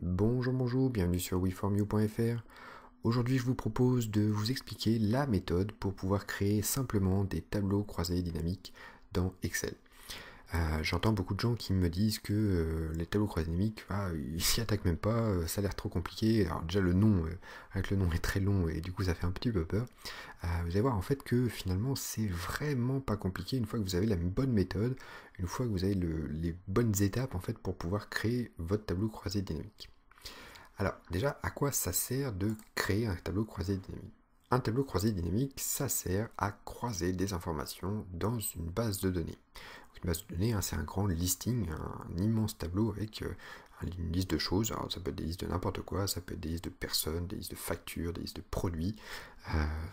Bonjour, bienvenue sur weformyou.fr. Aujourd'hui, je vous propose de vous expliquer la méthode pour pouvoir créer simplement des tableaux croisés dynamiques dans Excel. J'entends beaucoup de gens qui me disent que les tableaux croisés dynamiques, ils s'y attaquent même pas, ça a l'air trop compliqué. Alors déjà le nom, avec le nom est très long et du coup ça fait un petit peu peur. Vous allez voir en fait que finalement c'est vraiment pas compliqué une fois que vous avez la bonne méthode, une fois que vous avez les bonnes étapes en fait pour pouvoir créer votre tableau croisé dynamique. Alors déjà, à quoi ça sert de créer un tableau croisé dynamique? Un tableau croisé dynamique, ça sert à croiser des informations dans une base de données. Une base de données, c'est un grand listing, un immense tableau avec une liste de choses. Alors ça peut être des listes de n'importe quoi, ça peut être des listes de personnes, des listes de factures, des listes de produits.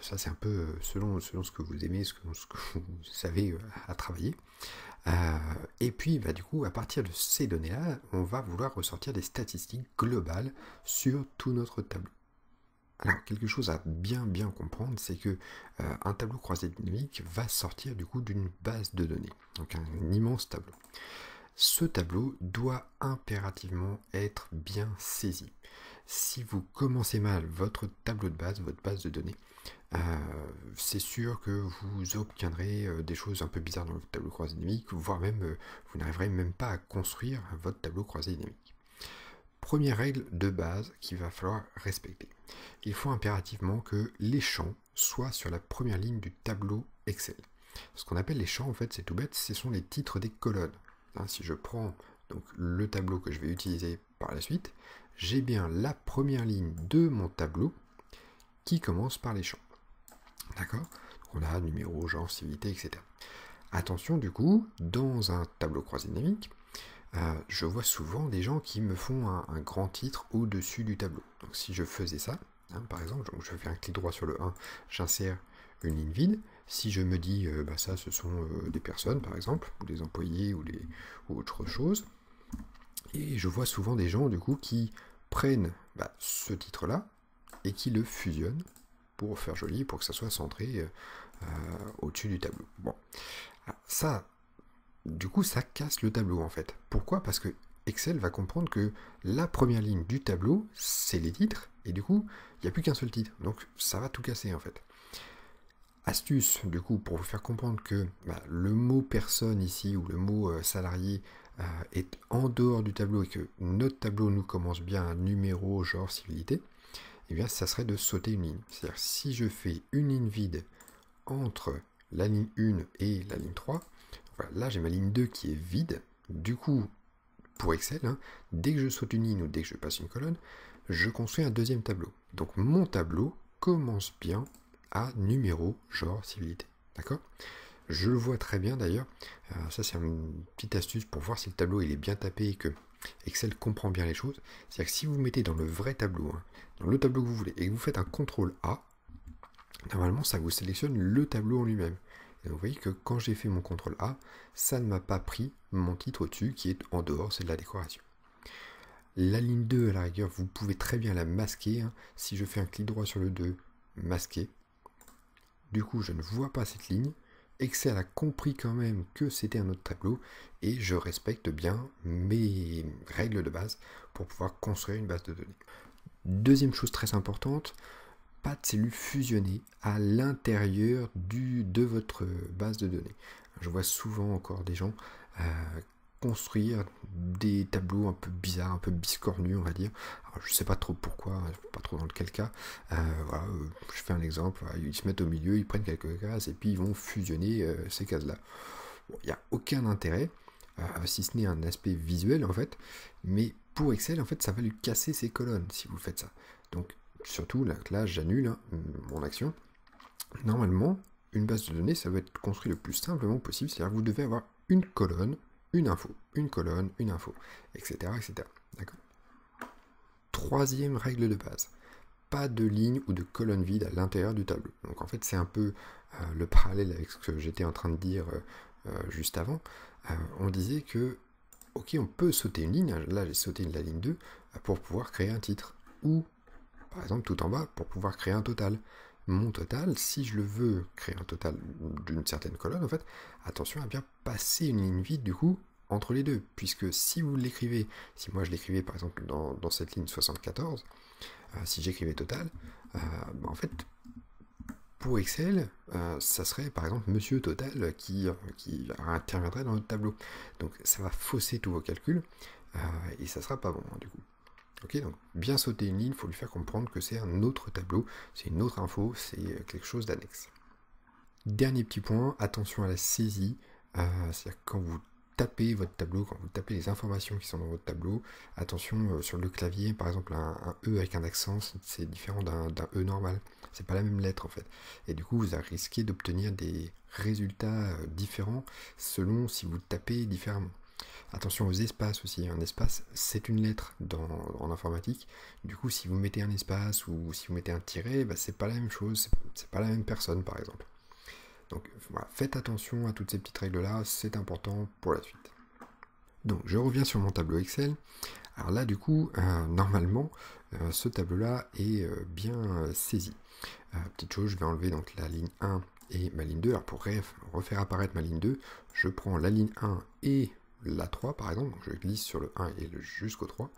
Ça c'est un peu selon ce que vous aimez, ce que vous savez à travailler. Et puis du coup, à partir de ces données-là, on va vouloir ressortir des statistiques globales sur tout notre tableau. Alors, quelque chose à bien comprendre, c'est que un tableau croisé dynamique va sortir du coup d'une base de données, donc un immense tableau. Ce tableau doit impérativement être bien saisi. Si vous commencez mal votre tableau de base, votre base de données, c'est sûr que vous obtiendrez des choses un peu bizarres dans votre tableau croisé dynamique, voire même vous n'arriverez même pas à construire votre tableau croisé dynamique. Première règle de base qu'il va falloir respecter. Il faut impérativement que les champs soient sur la première ligne du tableau Excel. Ce qu'on appelle les champs, en fait, c'est tout bête, ce sont les titres des colonnes. Si je prends donc le tableau que je vais utiliser par la suite, j'ai bien la première ligne de mon tableau qui commence par les champs. D'accord? On a numéro, genre, civilité, etc. Attention, du coup, dans un tableau croisé dynamique, je vois souvent des gens qui me font un grand titre au-dessus du tableau. Donc si je faisais ça, par exemple, je fais un clic droit sur le 1, j'insère une ligne vide. Si je me dis, ça ce sont des personnes par exemple, ou des employés ou autre chose, et je vois souvent des gens du coup qui prennent ce titre-là et qui le fusionnent pour faire joli, pour que ça soit centré au-dessus du tableau. Bon, alors, ça, du coup, ça casse le tableau en fait. Pourquoi? Parce que Excel va comprendre que la première ligne du tableau, c'est les titres, et du coup, il n'y a plus qu'un seul titre. Donc, ça va tout casser en fait. Astuce, du coup, pour vous faire comprendre que le mot personne ici, ou le mot salarié, est en dehors du tableau, et que notre tableau nous commence bien un numéro, genre, civilité, eh bien, ça serait de sauter une ligne. C'est-à-dire, si je fais une ligne vide entre la ligne 1 et la ligne 3, voilà, là j'ai ma ligne 2 qui est vide. Du coup, pour Excel, dès que je saute une ligne ou dès que je passe une colonne, je construis un deuxième tableau. Donc mon tableau commence bien à numéro, genre, civilité. D'accord? Je le vois très bien d'ailleurs. Ça c'est une petite astuce pour voir si le tableau il est bien tapé et que Excel comprend bien les choses. C'est-à-dire que si vous mettez dans le vrai tableau, dans le tableau que vous voulez, et que vous faites un CTRL A, normalement ça vous sélectionne le tableau en lui-même. Et vous voyez que quand j'ai fait mon CTRL A, ça ne m'a pas pris mon titre au-dessus qui est en dehors, c'est de la décoration. La ligne 2, à la rigueur, vous pouvez très bien la masquer. Si je fais un clic droit sur le 2, masquer. Du coup, je ne vois pas cette ligne. Excel a compris quand même que c'était un autre tableau et je respecte bien mes règles de base pour pouvoir construire une base de données. Deuxième chose très importante, pas de cellules fusionnées à l'intérieur de votre base de données. Je vois souvent encore des gens construire des tableaux un peu bizarres, un peu biscornus, on va dire. Alors, je sais pas trop pourquoi, pas trop dans quel cas. Je fais un exemple, ils se mettent au milieu, ils prennent quelques cases et puis ils vont fusionner ces cases-là. Il n'y a aucun intérêt, si ce n'est un aspect visuel en fait, mais pour Excel, en fait, ça va lui casser ses colonnes si vous faites ça. Donc, surtout, là j'annule mon action. Normalement, une base de données, ça va être construit le plus simplement possible, c'est-à-dire que vous devez avoir une colonne, une info, une colonne, une info, etc. etc. D'accord? Troisième règle de base, pas de ligne ou de colonne vide à l'intérieur du tableau. Donc en fait, c'est un peu le parallèle avec ce que j'étais en train de dire juste avant. On disait que, ok, on peut sauter une ligne, là j'ai sauté la ligne 2, pour pouvoir créer un titre, ou par exemple tout en bas pour pouvoir créer un total. Mon total, si je le veux créer un total d'une certaine colonne, en fait, attention à bien passer une ligne vide du coup entre les deux, puisque si vous l'écrivez, si moi je l'écrivais par exemple dans cette ligne 74, si j'écrivais total, en fait, pour Excel, ça serait par exemple Monsieur Total qui interviendrait dans notre tableau. Donc ça va fausser tous vos calculs, et ça sera pas bon du coup. Ok, donc bien sauter une ligne, il faut lui faire comprendre que c'est un autre tableau, c'est une autre info, c'est quelque chose d'annexe. Dernier petit point, attention à la saisie, c'est-à-dire quand vous tapez votre tableau, quand vous tapez les informations qui sont dans votre tableau, attention sur le clavier, par exemple un E avec un accent, c'est différent d'un E normal, c'est pas la même lettre en fait, et du coup vous risquez d'obtenir des résultats différents selon si vous tapez différemment. Attention aux espaces aussi, un espace c'est une lettre en informatique, du coup si vous mettez un espace ou si vous mettez un tiret, c'est pas la même chose, c'est pas la même personne par exemple. Donc voilà, faites attention à toutes ces petites règles là, c'est important pour la suite. Donc je reviens sur mon tableau Excel. Alors là du coup, normalement, ce tableau là est bien saisi. Petite chose, je vais enlever donc la ligne 1 et ma ligne 2. Alors pour refaire apparaître ma ligne 2, je prends la ligne 1 et la 3 par exemple, donc je glisse sur le 1 et jusqu'au 3,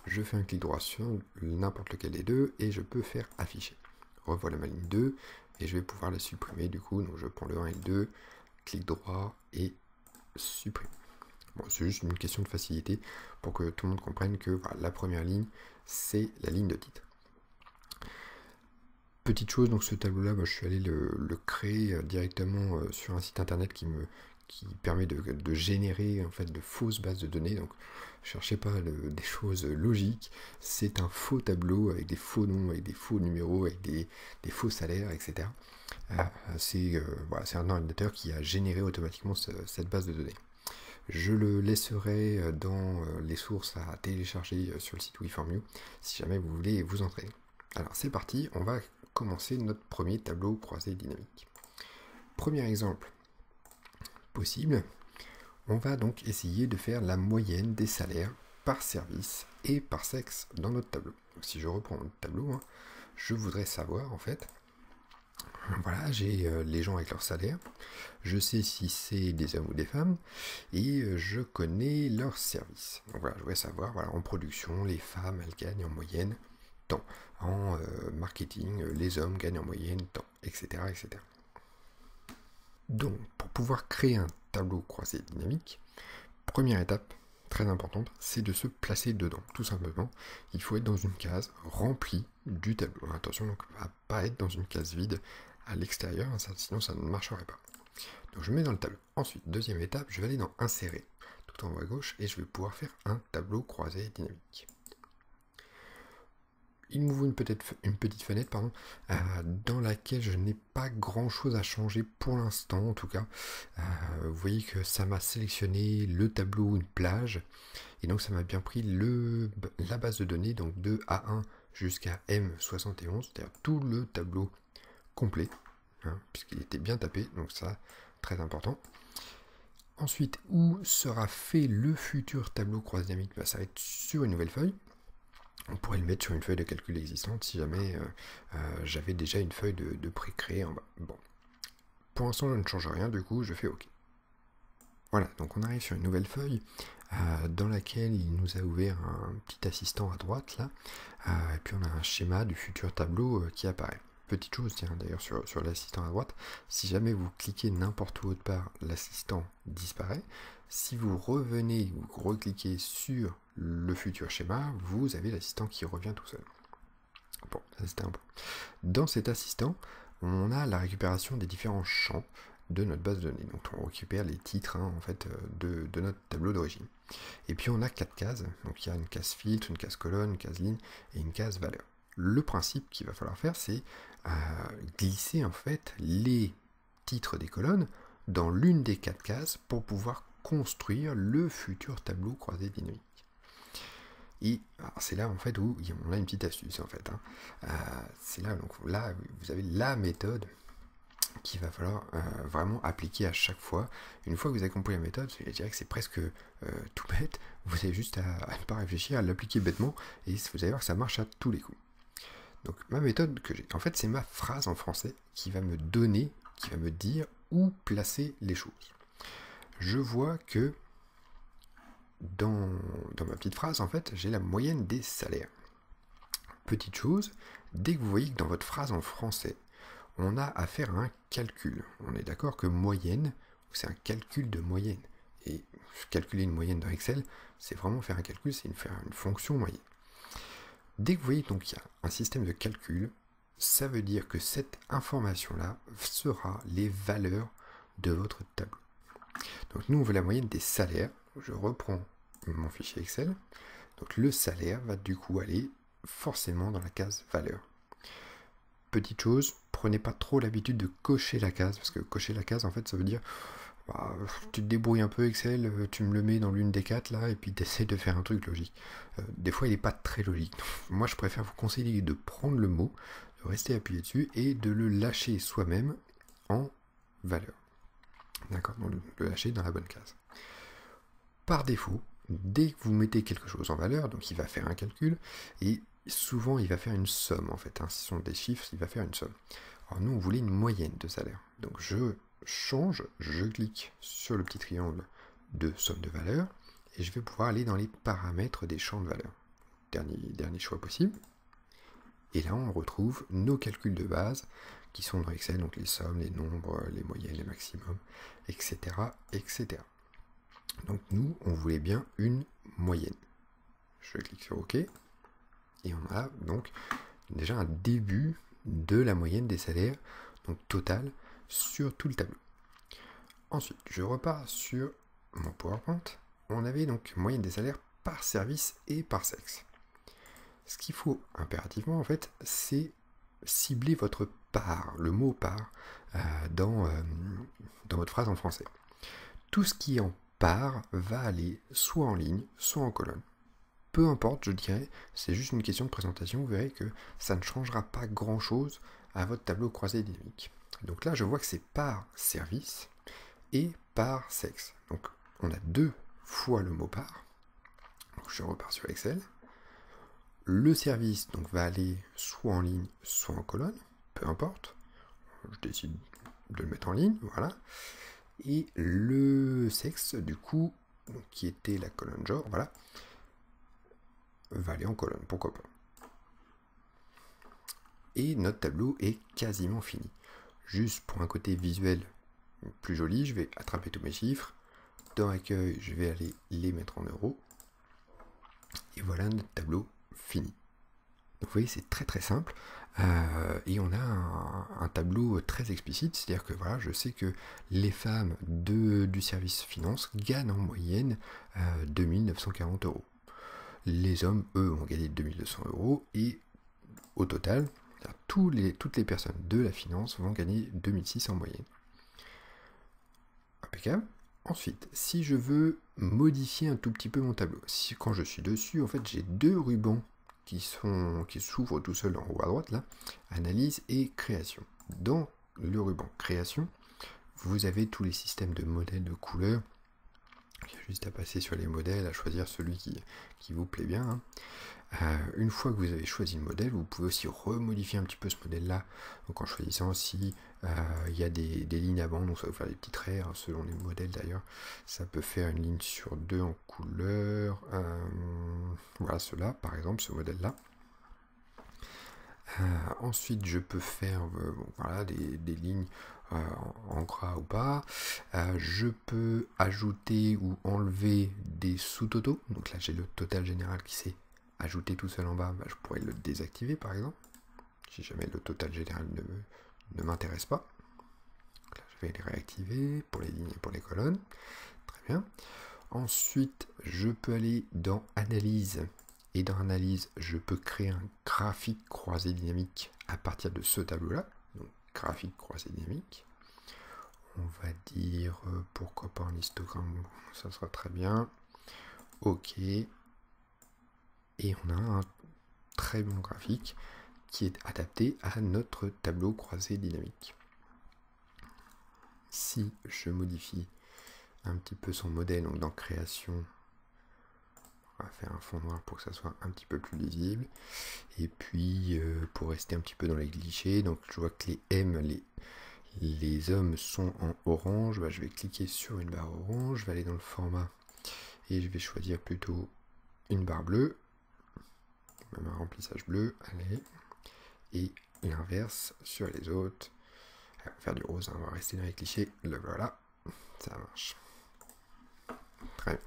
je fais un clic droit sur n'importe lequel des deux et je peux faire afficher. Revoilà ma ligne 2 et je vais pouvoir la supprimer du coup, donc je prends le 1 et le 2, clic droit et supprime. Bon, c'est juste une question de facilité pour que tout le monde comprenne que voilà, la première ligne c'est la ligne de titre. Petite chose, donc ce tableau là, je suis allé le créer directement sur un site internet qui permet de générer en fait de fausses bases de données. Donc cherchez pas des choses logiques, c'est un faux tableau avec des faux noms, avec des faux numéros, avec des faux salaires, etc. C'est un ordinateur qui a généré automatiquement cette base de données. Je le laisserai dans les sources à télécharger sur le site WeFormYou si jamais vous voulez vous entraîner. Alors c'est parti, on va commencer notre premier tableau croisé dynamique. Premier exemple possible, on va donc essayer de faire la moyenne des salaires par service et par sexe dans notre tableau. Donc, si je reprends notre tableau, je voudrais savoir en fait, voilà, j'ai les gens avec leur salaire, je sais si c'est des hommes ou des femmes, et je connais leur service. Donc voilà, je voudrais savoir, voilà, en production, les femmes, elles gagnent en moyenne tant. En marketing, les hommes gagnent en moyenne tant, etc., etc. Donc, pour pouvoir créer un tableau croisé dynamique, première étape, très importante, c'est de se placer dedans. Tout simplement, il faut être dans une case remplie du tableau. Attention, donc, à ne pas être dans une case vide à l'extérieur, sinon ça ne marcherait pas. Donc je mets dans le tableau. Ensuite, deuxième étape, je vais aller dans Insérer, tout en haut à gauche, et je vais pouvoir faire un tableau croisé dynamique. Il m'ouvre une petite fenêtre dans laquelle je n'ai pas grand chose à changer pour l'instant en tout cas. Vous voyez que ça m'a sélectionné le tableau, une plage, et donc ça m'a bien pris la base de données, donc de A1 jusqu'à M71, c'est-à-dire tout le tableau complet, puisqu'il était bien tapé, donc ça, très important. Ensuite, où sera fait le futur tableau croisé dynamique? Ça va être sur une nouvelle feuille. On pourrait le mettre sur une feuille de calcul existante si jamais j'avais déjà une feuille de pré-créée en bas. Bon. Pour l'instant, je ne change rien, du coup, je fais OK. Voilà, donc on arrive sur une nouvelle feuille dans laquelle il nous a ouvert un petit assistant à droite, là. Et puis on a un schéma du futur tableau qui apparaît. Petite chose, tiens, d'ailleurs, sur l'assistant à droite, si jamais vous cliquez n'importe où autre part, l'assistant disparaît. Si vous revenez, vous recliquez sur le futur schéma, vous avez l'assistant qui revient tout seul. Bon, ça c'était un point. Dans cet assistant, on a la récupération des différents champs de notre base de données. Donc on récupère les titres en fait, de notre tableau d'origine. Et puis on a 4 cases. Donc il y a une case filtre, une case colonne, une case ligne et une case valeur. Le principe qu'il va falloir faire, c'est glisser en fait les titres des colonnes dans l'une des 4 cases pour pouvoir construire le futur tableau croisé dynamique. Et c'est là en fait où on a une petite astuce en fait. C'est là, donc là vous avez la méthode qu'il va falloir vraiment appliquer à chaque fois. Une fois que vous avez compris la méthode, je dirais que c'est presque tout bête. Vous avez juste à ne pas réfléchir, à l'appliquer bêtement, et vous allez voir que ça marche à tous les coups. Donc ma méthode que j'ai, en fait c'est ma phrase en français qui va me donner, qui va me dire où placer les choses. Je vois que dans ma petite phrase, en fait, j'ai la moyenne des salaires. Petite chose, dès que vous voyez que dans votre phrase en français, on a à faire un calcul. On est d'accord que moyenne, c'est un calcul de moyenne. Et calculer une moyenne dans Excel, c'est vraiment faire un calcul, c'est faire une fonction moyenne. Dès que vous voyez donc qu'il y a un système de calcul, ça veut dire que cette information-là sera les valeurs de votre tableau. Donc nous, on veut la moyenne des salaires. Je reprends mon fichier Excel. Donc le salaire va du coup aller forcément dans la case valeur. Petite chose, prenez pas trop l'habitude de cocher la case, parce que cocher la case, en fait, ça veut dire bah, tu te débrouilles un peu Excel, tu me le mets dans l'une des 4 là, et puis tu essaies de faire un truc logique. Des fois, il n'est pas très logique. Moi, je préfère vous conseiller de prendre le mot, de rester appuyé dessus, et de le lâcher soi-même en valeur. D'accord, donc le lâcher dans la bonne case. Par défaut, dès que vous mettez quelque chose en valeur, donc il va faire un calcul, et souvent il va faire une somme en fait, ce sont des chiffres, il va faire une somme. Alors nous on voulait une moyenne de salaire, donc je change, je clique sur le petit triangle de somme de valeur, et je vais pouvoir aller dans les paramètres des champs de valeur. Dernier choix possible, et là on retrouve nos calculs de base, qui sont dans Excel, donc les sommes, les nombres, les moyennes, les maximums, etc. etc. Donc nous, on voulait bien une moyenne. Je clique sur OK. Et on a donc déjà un début de la moyenne des salaires, donc total, sur tout le tableau. Ensuite, je repars sur mon PowerPoint. On avait donc moyenne des salaires par service et par sexe. Ce qu'il faut impérativement, en fait, c'est cibler votre part, le mot part, dans votre phrase en français. Tout ce qui est en part va aller soit en ligne, soit en colonne. Peu importe, je dirais, c'est juste une question de présentation, vous verrez que ça ne changera pas grand-chose à votre tableau croisé dynamique. Donc là, je vois que c'est par service et par sexe. Donc on a 2 fois le mot par. Donc je repars sur Excel. Le service donc, va aller soit en ligne, soit en colonne, peu importe. Je décide de le mettre en ligne, voilà. Et le sexe, du coup, qui était la colonne genre, voilà, va aller en colonne, pourquoi pas. Et notre tableau est quasiment fini. Juste pour un côté visuel plus joli, je vais attraper tous mes chiffres. Dans accueil, je vais aller les mettre en euros. Et voilà notre tableau fini. Donc vous voyez, c'est très très simple. Et on a un tableau très explicite, c'est-à-dire que voilà, je sais que les femmes du service finance gagnent en moyenne 2940 euros. Les hommes, eux, ont gagné 2200 euros et au total, toutes les personnes de la finance vont gagner 2006 en moyenne. Impeccable. Ensuite, si je veux modifier un tout petit peu mon tableau, quand je suis dessus, en fait, j'ai 2 rubans qui s'ouvrent tout seul en haut à droite, là, analyse et création. Dans le ruban création, vous avez tous les systèmes de modèles de couleurs. Il y a juste à passer sur les modèles, à choisir celui qui vous plaît bien. Hein. Une fois que vous avez choisi le modèle, vous pouvez aussi remodifier un petit peu ce modèle-là. Donc en choisissant si il y a des lignes avant, donc ça va vous faire des petits traits, hein, selon les modèles d'ailleurs. Ça peut faire une ligne sur 2 en couleur. Voilà, cela par exemple, ce modèle-là. Ensuite, je peux faire voilà, des lignes en gras ou pas. Je peux ajouter ou enlever des sous-totaux. Donc là, j'ai le total général qui s'est ajouté tout seul en bas. Bah, je pourrais le désactiver par exemple, si jamais le total général ne m'intéresse pas. Donc là, je vais les réactiver pour les lignes et pour les colonnes. Très bien. Ensuite, je peux aller dans Analyse. Et dans Analyse, je peux créer un graphique croisé dynamique à partir de ce tableau-là. Donc, graphique croisé dynamique. On va dire, pourquoi pas un histogramme, ça sera très bien. OK. Et on a un très bon graphique qui est adapté à notre tableau croisé dynamique. Si je modifie un petit peu son modèle, donc dans Création, on va faire un fond noir pour que ça soit un petit peu plus lisible. Et puis, pour rester un petit peu dans les clichés, donc je vois que les M, les hommes sont en orange. Bah, je vais cliquer sur une barre orange, je vais aller dans le format et je vais choisir plutôt une barre bleue, même un remplissage bleu, allez, et l'inverse sur les autres. On va faire du rose, on va rester dans les clichés, le voilà, ça marche. Très bien.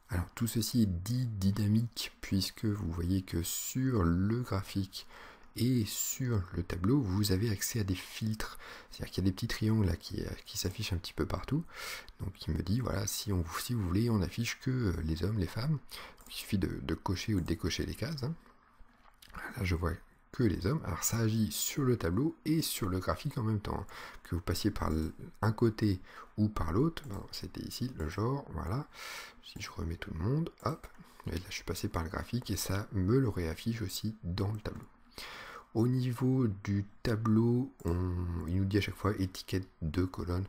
Alors tout ceci est dit dynamique puisque vous voyez que sur le graphique et sur le tableau, vous avez accès à des filtres. C'est-à-dire qu'il y a des petits triangles là qui s'affichent un petit peu partout. Donc il me dit, voilà, si vous voulez, on affiche que les hommes, les femmes. Il suffit de cocher ou de décocher les cases. Là, je vois que les hommes. Alors ça agit sur le tableau et sur le graphique en même temps. Que vous passiez par un côté ou par l'autre, c'était ici le genre, voilà. Si je remets tout le monde, hop, et là je suis passé par le graphique et ça me le réaffiche aussi dans le tableau. Au niveau du tableau, il nous dit à chaque fois étiquette de colonne.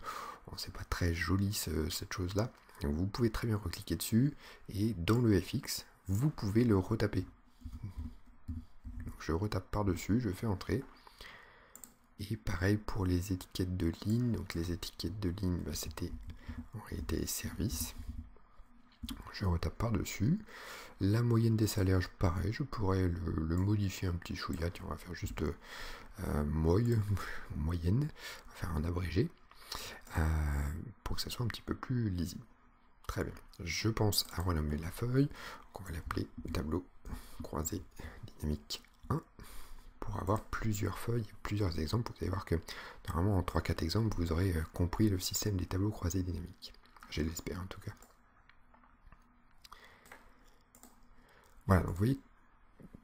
Bon, c'est pas très joli cette chose-là. Vous pouvez très bien recliquer dessus et dans le FX, vous pouvez le retaper. Donc, je retape par-dessus, je fais entrer. Et pareil pour les étiquettes de ligne. Donc les étiquettes de ligne, c'était en réalité les services. Je retape par-dessus. La moyenne des salaires, pareil, je pourrais le modifier un petit chouïa. Tiens, on va faire juste moyenne, on va faire un abrégé, pour que ça soit un petit peu plus lisible. Très bien. Je pense à renommer la feuille. Donc on va l'appeler tableau croisé dynamique 1 pour avoir plusieurs feuilles, plusieurs exemples. Vous allez voir que normalement en 3-4 exemples, vous aurez compris le système des tableaux croisés dynamiques. Je l'espère en tout cas. Voilà, donc vous voyez,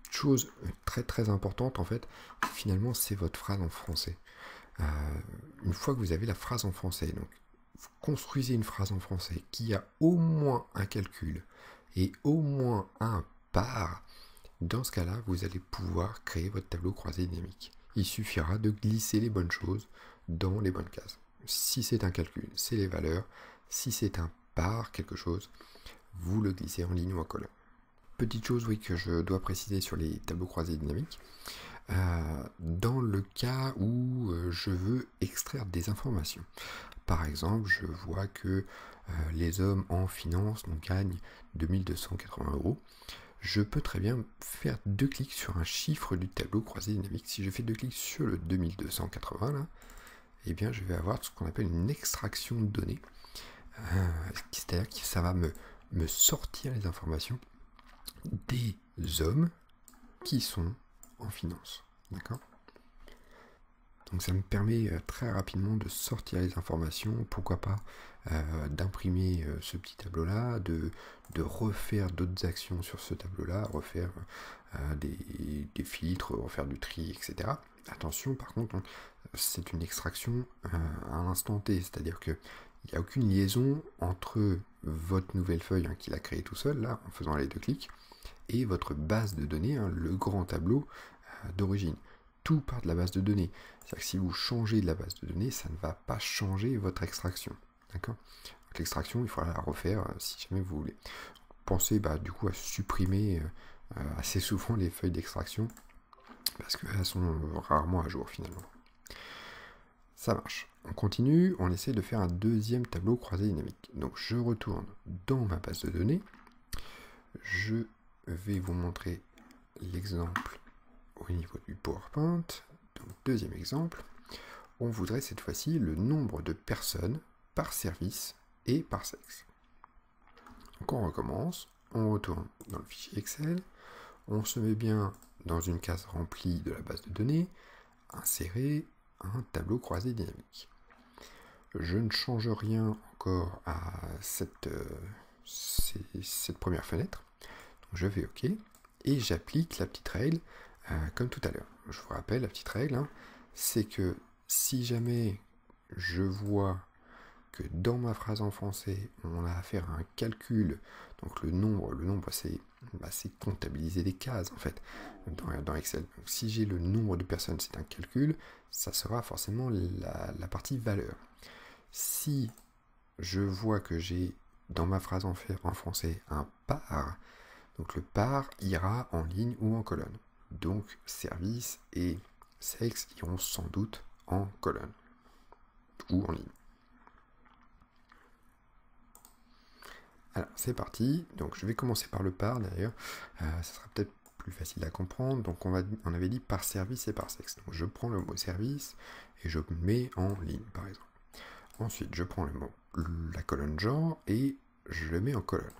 chose très très importante en fait, finalement c'est votre phrase en français. Une fois que vous avez la phrase en français, donc vous construisez une phrase en français qui a au moins un calcul et au moins un par, dans ce cas-là, vous allez pouvoir créer votre tableau croisé dynamique. Il suffira de glisser les bonnes choses dans les bonnes cases. Si c'est un calcul, c'est les valeurs. Si c'est un par quelque chose, vous le glissez en ligne ou en colonne. Petite chose, oui, que je dois préciser sur les tableaux croisés dynamiques. Dans le cas où je veux extraire des informations. Par exemple, je vois que les hommes en finance gagnent 2280 €. Je peux très bien faire 2 clics sur un chiffre du tableau croisé dynamique. Si je fais 2 clics sur le 2280 là, eh bien je vais avoir ce qu'on appelle une extraction de données. C'est-à-dire que ça va me sortir les informations des hommes qui sont en finance. D'accord ? Donc ça me permet très rapidement de sortir les informations, pourquoi pas d'imprimer ce petit tableau-là, de refaire d'autres actions sur ce tableau-là, refaire des filtres, refaire du tri, etc. Attention, par contre, c'est une extraction à l'instant T, c'est-à-dire qu'il n'y a aucune liaison entre votre nouvelle feuille qu'il a créée tout seul, là, en faisant les 2 clics, et votre base de données, le grand tableau d'origine. Tout part de la base de données. C'est-à-dire que si vous changez de la base de données, ça ne va pas changer votre extraction. D'accord ? L'extraction, il faudra la refaire si jamais vous voulez. Pensez du coup à supprimer assez souvent les feuilles d'extraction parce qu'elles sont rarement à jour finalement. Ça marche. On continue, on essaie de faire un deuxième tableau croisé dynamique. Donc je retourne dans ma base de données. Je vais vous montrer l'exemple au niveau du PowerPoint. Donc deuxième exemple, on voudrait cette fois-ci le nombre de personnes par service et par sexe. Donc on recommence, on retourne dans le fichier Excel, on se met bien dans une case remplie de la base de données, insérer un tableau croisé dynamique. Je ne change rien encore à cette première fenêtre, donc je vais OK, et j'applique la petite règle comme tout à l'heure. Je vous rappelle, la petite règle, c'est que si jamais je vois que dans ma phrase en français, on a affaire à un calcul, donc le nombre c'est comptabiliser des cases en fait dans Excel. Donc, si j'ai le nombre de personnes, c'est un calcul, ça sera forcément la partie valeur. Si je vois que j'ai dans ma phrase en français un par, donc le par ira en ligne ou en colonne. Donc service et sexe iront sans doute en colonne ou en ligne. Alors, c'est parti. Donc, je vais commencer par le par, d'ailleurs. Ça sera peut-être plus facile à comprendre. Donc, on avait dit par service et par sexe. Donc, je prends le mot service et je le mets en ligne, par exemple. Ensuite, je prends la colonne genre et je le mets en colonne.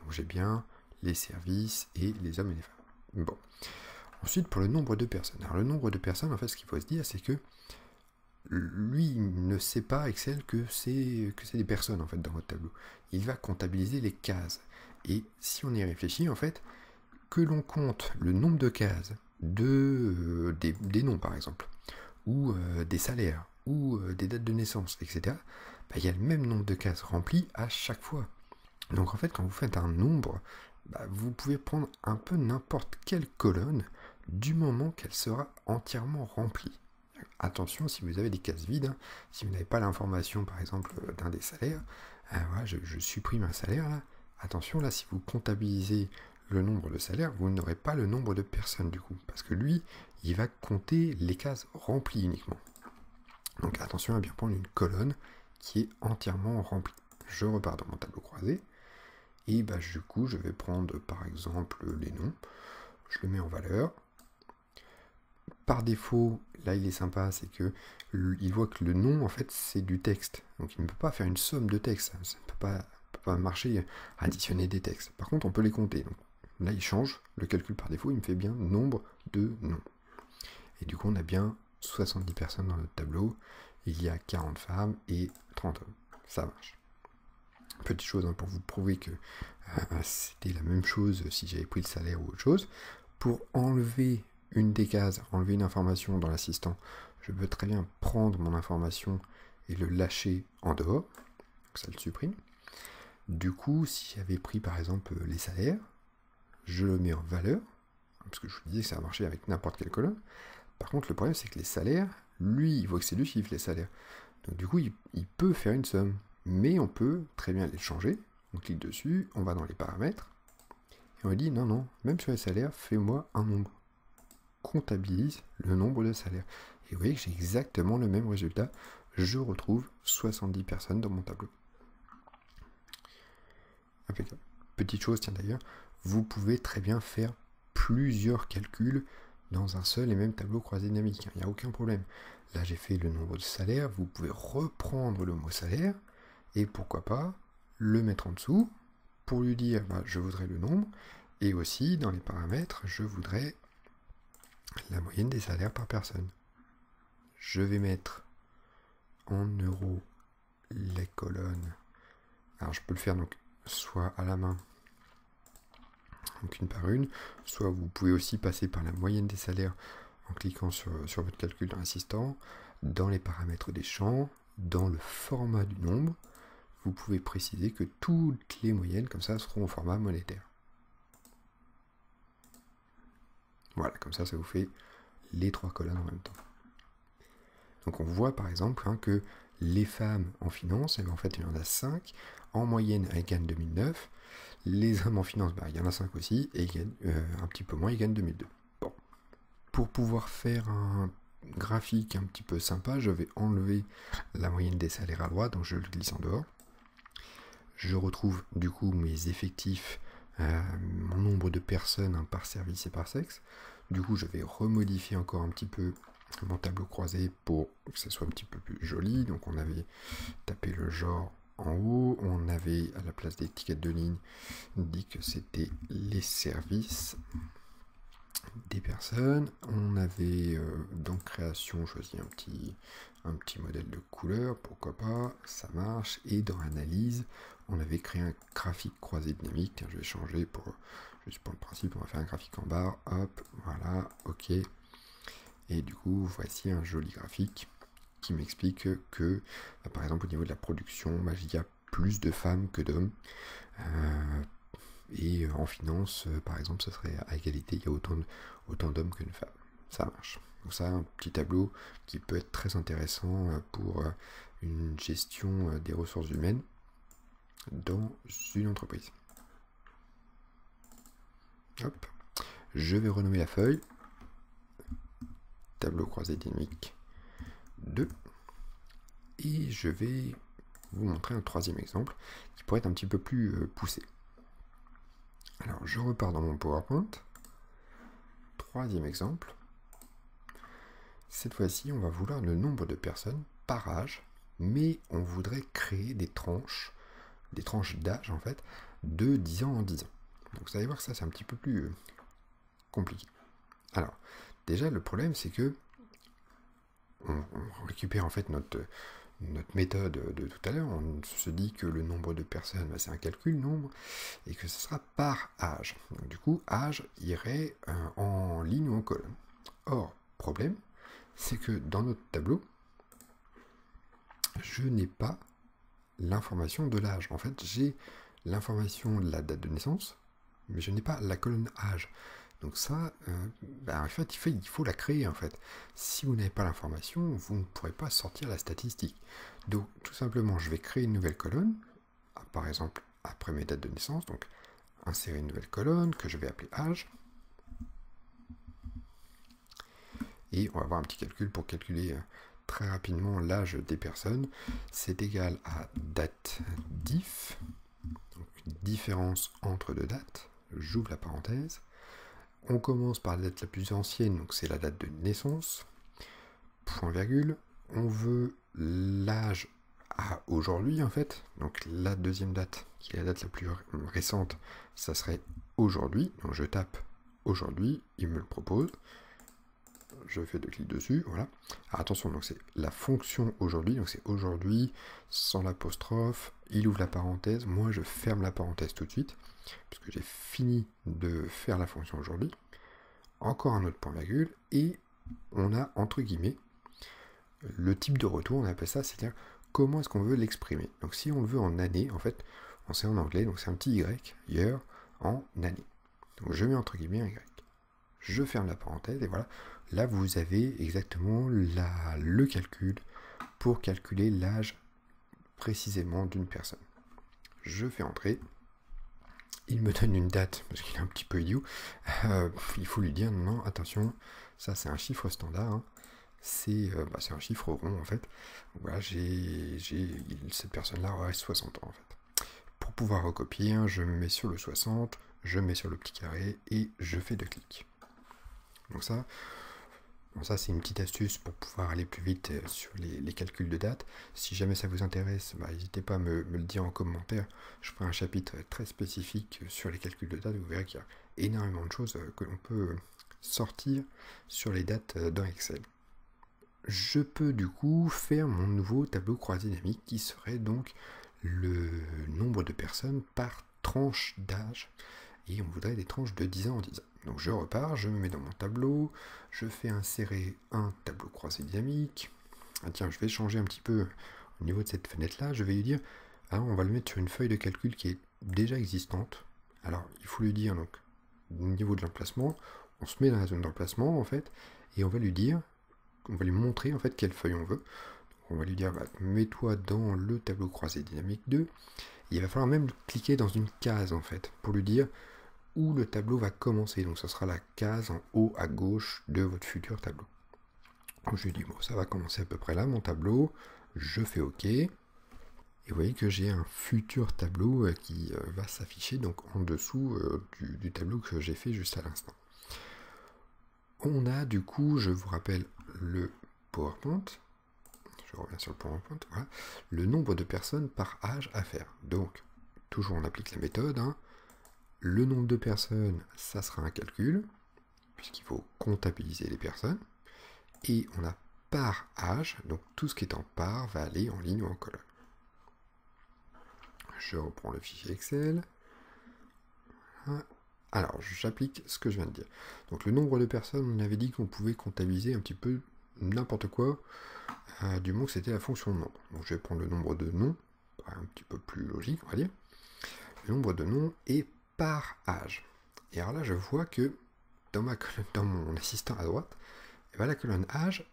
Donc, j'ai bien les services et les hommes et les femmes. Bon. Ensuite, pour le nombre de personnes. Alors, le nombre de personnes, en fait, ce qu'il faut se dire, c'est que lui, il ne sait pas, Excel, que c'est des personnes, en fait, dans votre tableau. Il va comptabiliser les cases. Et si on y réfléchit, en fait, que l'on compte le nombre de cases des noms, par exemple, ou des salaires, ou des dates de naissance, etc., bah, il y a le même nombre de cases remplies à chaque fois. Donc, en fait, quand vous faites un nombre, bah, vous pouvez prendre un peu n'importe quelle colonne du moment qu'elle sera entièrement remplie. Attention, si vous avez des cases vides, hein, si vous n'avez pas l'information, par exemple, d'un des salaires, voilà, je supprime un salaire, là. Attention, là, si vous comptabilisez le nombre de salaires, vous n'aurez pas le nombre de personnes, du coup, parce que lui, il va compter les cases remplies uniquement. Donc, attention à bien prendre une colonne qui est entièrement remplie. Je repars dans mon tableau croisé, et bah, du coup, je vais prendre, par exemple, les noms, je le mets en valeur. Par défaut, là il est sympa, c'est que il voit que le nom en fait c'est du texte, donc il ne peut pas faire une somme de textes, ça ne peut pas marcher additionner des textes. Par contre on peut les compter, donc là il change, le calcul par défaut il me fait bien nombre de noms. Et du coup on a bien 70 personnes dans notre tableau, il y a 40 femmes et 30 hommes, ça marche. Petite chose hein, pour vous prouver que c'était la même chose si j'avais pris le salaire ou autre chose, pour enlever une des cases, enlever une information dans l'assistant, je peux très bien prendre mon information et le lâcher en dehors, donc ça le supprime. Du coup, si j'avais pris par exemple les salaires, je le mets en valeur, parce que je vous disais que ça a marché avec n'importe quelle colonne. Par contre, le problème c'est que les salaires, lui, il voit que c'est deux chiffres les salaires. Donc du coup, il peut faire une somme, mais on peut très bien les changer. On clique dessus, on va dans les paramètres, et on lui dit non, non, même sur les salaires, fais-moi un nombre. Comptabilise le nombre de salaires. Et vous voyez que j'ai exactement le même résultat. Je retrouve 70 personnes dans mon tableau. Impeccable. Petite chose, tiens d'ailleurs, vous pouvez très bien faire plusieurs calculs dans un seul et même tableau croisé dynamique. Il n'y a aucun problème. Là, j'ai fait le nombre de salaires. Vous pouvez reprendre le mot salaire et pourquoi pas le mettre en dessous pour lui dire bah, je voudrais le nombre et aussi dans les paramètres, je voudrais la moyenne des salaires par personne. Je vais mettre en euros les colonnes. Alors je peux le faire donc soit à la main, donc une par une, soit vous pouvez aussi passer par la moyenne des salaires en cliquant sur votre calcul dans l'assistant, dans les paramètres des champs, dans le format du nombre, vous pouvez préciser que toutes les moyennes comme ça seront au format monétaire. Voilà, comme ça, ça vous fait les trois colonnes en même temps. Donc on voit par exemple hein, que les femmes en finance, en fait il y en a 5, en moyenne elles gagnent 2009, les hommes en finance, bah, il y en a 5 aussi, et ils gagnent un petit peu moins, ils gagnent 2002. Bon. Pour pouvoir faire un graphique un petit peu sympa, je vais enlever la moyenne des salaires à droite, donc je le glisse en dehors. Je retrouve du coup mes effectifs, mon nombre de personnes hein, par service et par sexe. Du coup, je vais remodifier encore un petit peu mon tableau croisé pour que ça soit un petit peu plus joli. Donc, on avait tapé le genre en haut. On avait, à la place des étiquettes de ligne, dit que c'était les services des personnes. On avait dans création choisi un petit modèle de couleur, pourquoi pas, ça marche. Et dans analyse, on avait créé un graphique croisé dynamique. Tiens, je vais changer juste pour le principe, on va faire un graphique en barre, hop, voilà, ok. Et du coup, voici un joli graphique qui m'explique que, par exemple, au niveau de la production, bah, il y a plus de femmes que d'hommes. Et en finance, par exemple, ce serait à égalité, il y a autant d'hommes que de femmes. Ça marche. Donc ça, un petit tableau qui peut être très intéressant pour une gestion des ressources humaines dans une entreprise. Hop. Je vais renommer la feuille tableau croisé dynamique 2 et je vais vous montrer un troisième exemple qui pourrait être un petit peu plus poussé. Alors, je repars dans mon PowerPoint. Troisième exemple. Cette fois-ci, on va vouloir le nombre de personnes par âge, mais on voudrait créer des tranches d'âge en fait, de 10 ans en 10 ans. Donc vous allez voir que ça c'est un petit peu plus compliqué. Alors, déjà le problème c'est que on récupère en fait notre méthode de tout à l'heure, on se dit que le nombre de personnes, c'est un calcul nombre, et que ce sera par âge. Donc du coup, âge irait en ligne ou en colonne. Or, problème, c'est que dans notre tableau, je n'ai pas l'information de l'âge. En fait, j'ai l'information de la date de naissance, mais je n'ai pas la colonne âge. Donc ça, en fait, il faut la créer, en fait. Si vous n'avez pas l'information, vous ne pourrez pas sortir la statistique. Donc, tout simplement, je vais créer une nouvelle colonne, par exemple, après mes dates de naissance, donc insérer une nouvelle colonne que je vais appeler âge. Et on va voir un petit calcul pour calculer très rapidement l'âge des personnes. C'est égal à date diff, donc différence entre deux dates. J'ouvre la parenthèse. On commence par la date la plus ancienne, donc c'est la date de naissance, point virgule. On veut l'âge à aujourd'hui en fait, donc la deuxième date, qui est la date la plus récente, ça serait aujourd'hui. Donc je tape aujourd'hui, il me le propose. Je fais deux clics dessus, voilà. Alors attention, donc c'est la fonction aujourd'hui, donc c'est aujourd'hui sans l'apostrophe, il ouvre la parenthèse, moi je ferme la parenthèse tout de suite, puisque j'ai fini de faire la fonction aujourd'hui. Encore un autre point virgule, et on a entre guillemets le type de retour, on appelle ça, c'est-à-dire comment est-ce qu'on veut l'exprimer. Donc si on le veut en année, en fait, c'est en anglais, donc c'est un petit y, year, en année. Donc je mets entre guillemets un y. Je ferme la parenthèse, et voilà. Là, vous avez exactement le calcul pour calculer l'âge précisément d'une personne. Je fais entrer. Il me donne une date, parce qu'il est un petit peu idiot. Il faut lui dire, non, attention, ça c'est un chiffre standard. Hein. C'est un chiffre rond, en fait. Voilà, cette personne-là aurait 60 ans, en fait. Pour pouvoir recopier, je me mets sur le 60, je mets sur le petit carré, et je fais deux clics. Donc ça c'est une petite astuce pour pouvoir aller plus vite sur les calculs de date. Si jamais ça vous intéresse, n'hésitez pas à me le dire en commentaire. Je ferai un chapitre très spécifique sur les calculs de date. Vous verrez qu'il y a énormément de choses que l'on peut sortir sur les dates dans Excel. Je peux du coup faire mon nouveau tableau croisé dynamique qui serait donc le nombre de personnes par tranche d'âge. Et on voudrait des tranches de 10 ans en 10 ans. Donc je repars, je me mets dans mon tableau, je fais insérer un tableau croisé dynamique. Ah tiens, je vais changer un petit peu au niveau de cette fenêtre-là, je vais lui dire, on va le mettre sur une feuille de calcul qui est déjà existante. Alors, il faut lui dire, donc, au niveau de l'emplacement, on se met dans la zone d'emplacement, en fait, et on va lui dire, on va lui montrer, en fait, quelle feuille on veut. Donc, on va lui dire, mets-toi dans le tableau croisé dynamique 2. Et il va falloir même cliquer dans une case, en fait, pour lui dire où le tableau va commencer. Donc, ce sera la case en haut à gauche de votre futur tableau. Donc, je lui dis, bon, ça va commencer à peu près là, mon tableau. Je fais OK. Et vous voyez que j'ai un futur tableau qui va s'afficher donc en dessous du tableau que j'ai fait juste à l'instant. On a du coup, je vous rappelle le PowerPoint. Je reviens sur le PowerPoint. Voilà. Le nombre de personnes par âge à faire. Donc, toujours on applique la méthode. Le nombre de personnes, ça sera un calcul, puisqu'il faut comptabiliser les personnes. Et on a par âge, donc tout ce qui est en part va aller en ligne ou en colonne. Je reprends le fichier Excel. Alors, j'applique ce que je viens de dire. Donc, le nombre de personnes, on avait dit qu'on pouvait comptabiliser un petit peu n'importe quoi, du moment que c'était la fonction de nombre. Donc, je vais prendre le nombre de noms, un petit peu plus logique, on va dire. Le nombre de noms est par âge. Et alors là, je vois que dans mon assistant à droite, la colonne âge,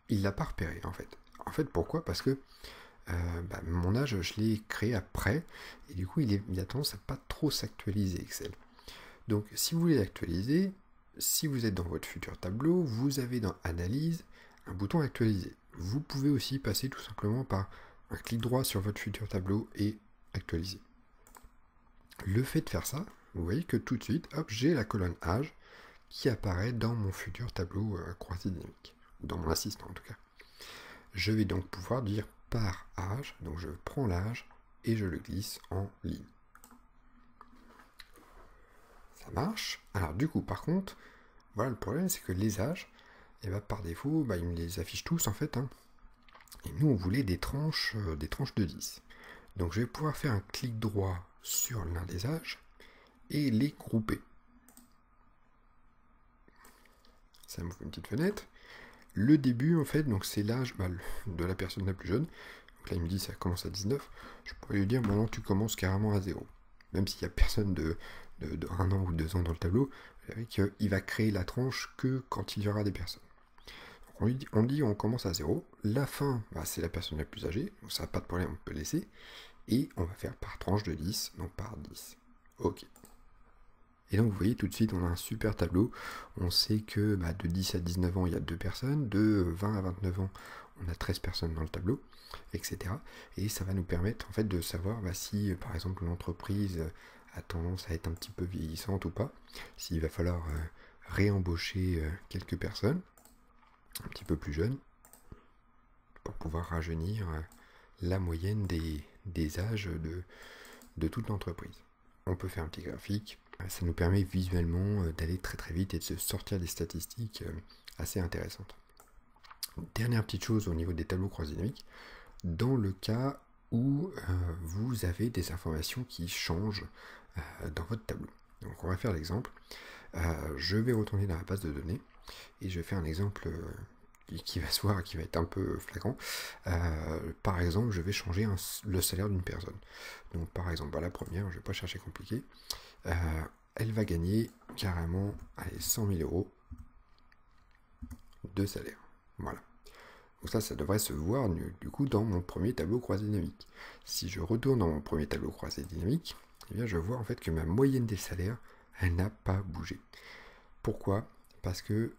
il l'a pas repéré, en fait. En fait, pourquoi ? Parce que mon âge, je l'ai créé après, et du coup, il a tendance à pas trop s'actualiser, Excel. Donc, si vous voulez l'actualiser, si vous êtes dans votre futur tableau, vous avez dans Analyse un bouton Actualiser. Vous pouvez aussi passer tout simplement par un clic droit sur votre futur tableau et actualiser. Le fait de faire ça, vous voyez que tout de suite, hop, j'ai la colonne âge qui apparaît dans mon futur tableau croisé dynamique, ou dans mon assistant en tout cas. Je vais donc pouvoir dire par âge, donc je prends l'âge et je le glisse en ligne. Ça marche. Alors du coup, par contre, voilà le problème, c'est que les âges, et bah, par défaut, bah, ils me les affichent tous en fait. Hein. Et nous, on voulait des tranches de 10. Donc je vais pouvoir faire un clic droit sur l'un des âges et les grouper. Ça m'ouvre une petite fenêtre. Le début, en fait, donc c'est l'âge de la personne la plus jeune. Donc là, il me dit ça commence à 19. Je pourrais lui dire, maintenant tu commences carrément à 0. Même s'il n'y a personne de 1 an ou 2 ans dans le tableau, vous savez qu'il va créer la tranche que quand il y aura des personnes. Donc on dit on commence à 0. La fin, bah, c'est la personne la plus âgée. Donc ça n'a pas de problème, on peut laisser. Et on va faire par tranche de 10, donc par 10. Ok. Et donc vous voyez tout de suite on a un super tableau, on sait que de 10 à 19 ans il y a 2 personnes, de 20 à 29 ans on a 13 personnes dans le tableau, etc. Et ça va nous permettre en fait de savoir si par exemple l'entreprise a tendance à être un petit peu vieillissante ou pas, s'il va falloir réembaucher quelques personnes, un petit peu plus jeunes, pour pouvoir rajeunir la moyenne des âges de toute l'entreprise. On peut faire un petit graphique. Ça nous permet visuellement d'aller très très vite et de se sortir des statistiques assez intéressantes. Dernière petite chose au niveau des tableaux croisés dynamiques, dans le cas où vous avez des informations qui changent dans votre tableau. Donc on va faire l'exemple. Je vais retourner dans la base de données et je vais faire un exemple qui va se voir, qui va être un peu flagrant. Par exemple, je vais changer le salaire d'une personne. Donc par exemple, la première, je ne vais pas chercher compliqué. Elle va gagner carrément 100 000 euros de salaire. Voilà. Donc ça devrait se voir du coup dans mon premier tableau croisé dynamique. Si je retourne dans mon premier tableau croisé dynamique, eh bien je vois en fait que ma moyenne des salaires, elle n'a pas bougé. Pourquoi? Parce que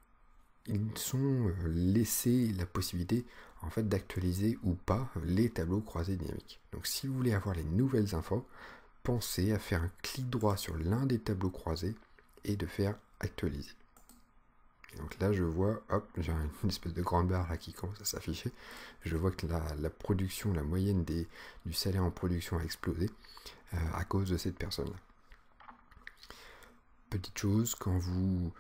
ils sont laissés la possibilité en fait d'actualiser ou pas les tableaux croisés dynamiques. Donc si vous voulez avoir les nouvelles infos, pensez à faire un clic droit sur l'un des tableaux croisés et de faire actualiser. Et donc là je vois, hop, j'ai une espèce de grande barre là qui commence à s'afficher. Je vois que la production, la moyenne du salaire en production a explosé à cause de cette personne-là. Petite chose, quand vous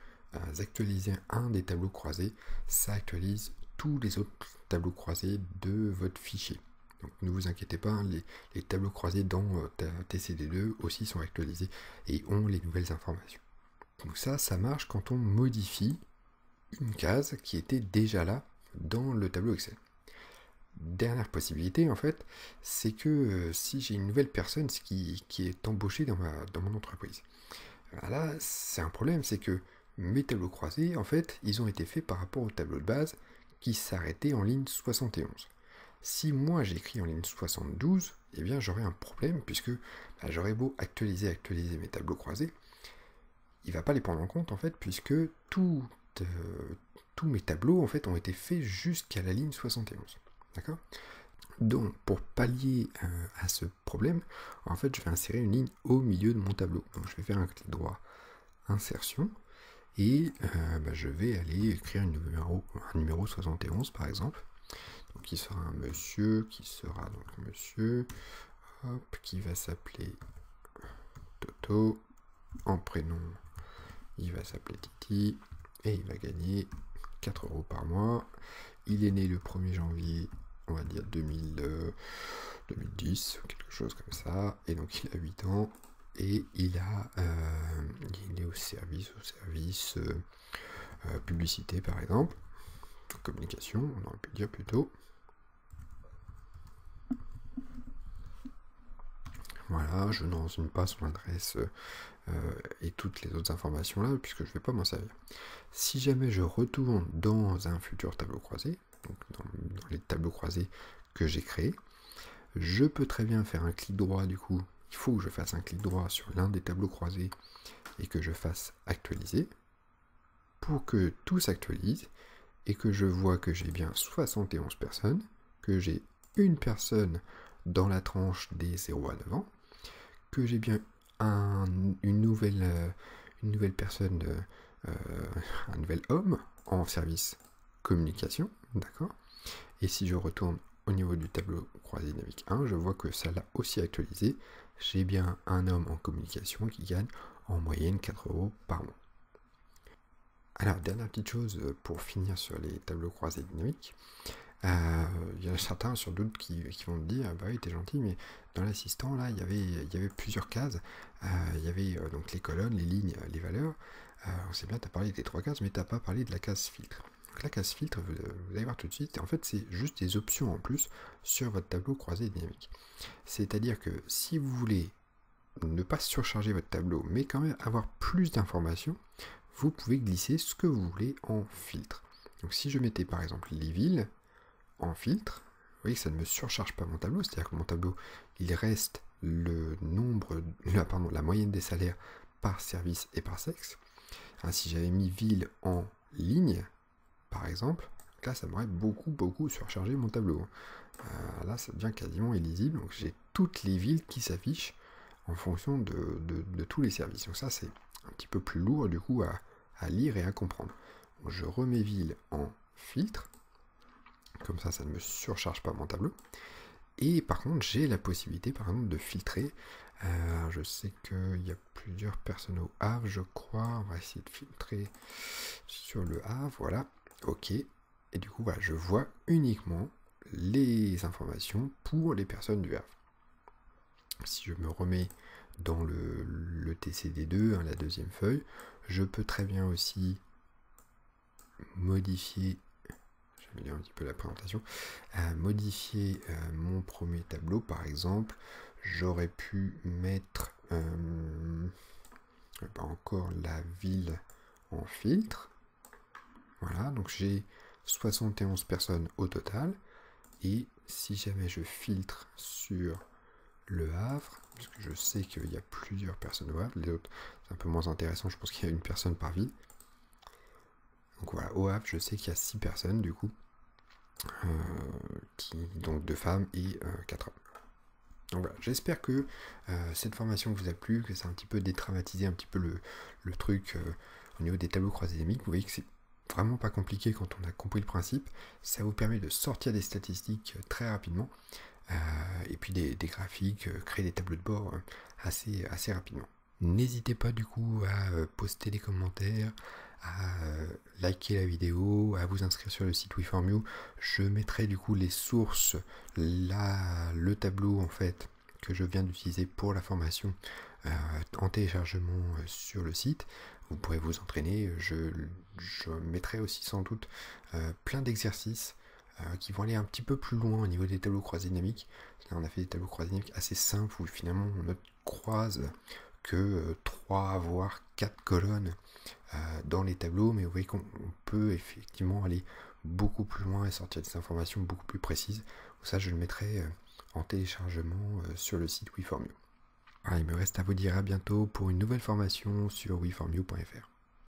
actualisez un des tableaux croisés, ça actualise tous les autres tableaux croisés de votre fichier. Donc ne vous inquiétez pas, les tableaux croisés dans TCD2 aussi sont actualisés et ont les nouvelles informations. Donc ça marche quand on modifie une case qui était déjà là dans le tableau Excel. Dernière possibilité en fait, c'est que si j'ai une nouvelle personne qui est embauchée dans mon entreprise, là c'est un problème, c'est que mes tableaux croisés, en fait, ils ont été faits par rapport au tableau de base qui s'arrêtait en ligne 71. Si moi j'écris en ligne 72, eh bien j'aurai un problème puisque j'aurais beau actualiser mes tableaux croisés, il ne va pas les prendre en compte en fait puisque tous mes tableaux en fait ont été faits jusqu'à la ligne 71. D'accord ? Donc pour pallier à ce problème, en fait je vais insérer une ligne au milieu de mon tableau. Donc je vais faire un clic droit, insertion. Et je vais aller écrire un numéro 71 par exemple. Donc qui sera un monsieur, qui va s'appeler Toto. En prénom, il va s'appeler Titi. Et il va gagner 4 euros par mois. Il est né le 1er janvier, on va dire 2010, ou quelque chose comme ça. Et donc il a 8 ans. Et il est au service publicité par exemple, communication, on aurait pu dire plutôt. Voilà, je ne renseigne pas son adresse et toutes les autres informations là, puisque je ne vais pas m'en servir. Si jamais je retourne dans un futur tableau croisé, donc dans les tableaux croisés que j'ai créés, je peux très bien faire un clic droit du coup. Il faut que je fasse un clic droit sur l'un des tableaux croisés et que je fasse actualiser pour que tout s'actualise et que je vois que j'ai bien 71 personnes, que j'ai une personne dans la tranche des 0 à 9 ans, que j'ai bien une nouvelle personne, un nouvel homme en service communication, d'accord. Et si je retourne au niveau du tableau croisé dynamique 1, je vois que ça l'a aussi actualisé. J'ai bien un homme en communication qui gagne en moyenne 4 € par mois. Alors, dernière petite chose pour finir sur les tableaux croisés dynamiques. Il y en a certains sur d'autres qui vont me dire, bah oui, t'es gentil, mais dans l'assistant, là, il y avait plusieurs cases. Il y avait donc les colonnes, les lignes, les valeurs. On sait bien, tu as parlé des 3 cases, mais tu n'as pas parlé de la case filtre. Donc la case filtre, vous allez voir tout de suite, en fait, c'est juste des options en plus sur votre tableau croisé dynamique. C'est-à-dire que si vous voulez ne pas surcharger votre tableau, mais quand même avoir plus d'informations, vous pouvez glisser ce que vous voulez en filtre. Donc si je mettais par exemple les villes en filtre, vous voyez que ça ne me surcharge pas mon tableau, c'est-à-dire que mon tableau, il reste la moyenne des salaires par service et par sexe. Si j'avais mis ville en ligne, par exemple, là ça m'aurait beaucoup surchargé mon tableau. Là ça devient quasiment illisible, donc j'ai toutes les villes qui s'affichent en fonction de tous les services. Donc ça c'est un petit peu plus lourd du coup à lire et à comprendre. Donc, je remets ville en filtre, comme ça ne me surcharge pas mon tableau. Et par contre j'ai la possibilité par exemple de filtrer. Je sais qu'il y a plusieurs personnes au Havre, je crois. On va essayer de filtrer sur le Havre, voilà, ok. Et du coup voilà, je vois uniquement les informations pour les personnes du Havre. Si je me remets dans le TCD2, la deuxième feuille, je peux très bien aussi modifier, j'améliore un petit peu la présentation, modifier mon premier tableau. Par exemple, j'aurais pu mettre encore la ville en filtre. Voilà, donc j'ai 71 personnes au total. Et si jamais je filtre sur le Havre, parce que je sais qu'il y a plusieurs personnes au Havre, les autres c'est un peu moins intéressant, je pense qu'il y a une personne par ville. Donc voilà, au Havre, je sais qu'il y a 6 personnes du coup, donc 2 femmes et 4 hommes. Donc voilà, j'espère que cette formation vous a plu, que ça a un petit peu dédramatisé un petit peu le truc au niveau des tableaux croisés dynamiques. Vous voyez que c'est vraiment pas compliqué quand on a compris le principe. Ça vous permet de sortir des statistiques très rapidement, et puis des graphiques, créer des tableaux de bord assez rapidement. N'hésitez pas du coup à poster des commentaires, à liker la vidéo, à vous inscrire sur le site WeFormYou. Je mettrai du coup les sources, le tableau en fait que je viens d'utiliser pour la formation en téléchargement sur le site. Vous pourrez vous entraîner. Je mettrai aussi sans doute plein d'exercices qui vont aller un petit peu plus loin au niveau des tableaux croisés dynamiques. Là, on a fait des tableaux croisés dynamiques assez simples où finalement on ne croise que 3 voire 4 colonnes dans les tableaux, mais vous voyez qu'on peut effectivement aller beaucoup plus loin et sortir des informations beaucoup plus précises. Ça, je le mettrai en téléchargement sur le site WeFormYou. Il me reste à vous dire à bientôt pour une nouvelle formation sur weformyou.fr.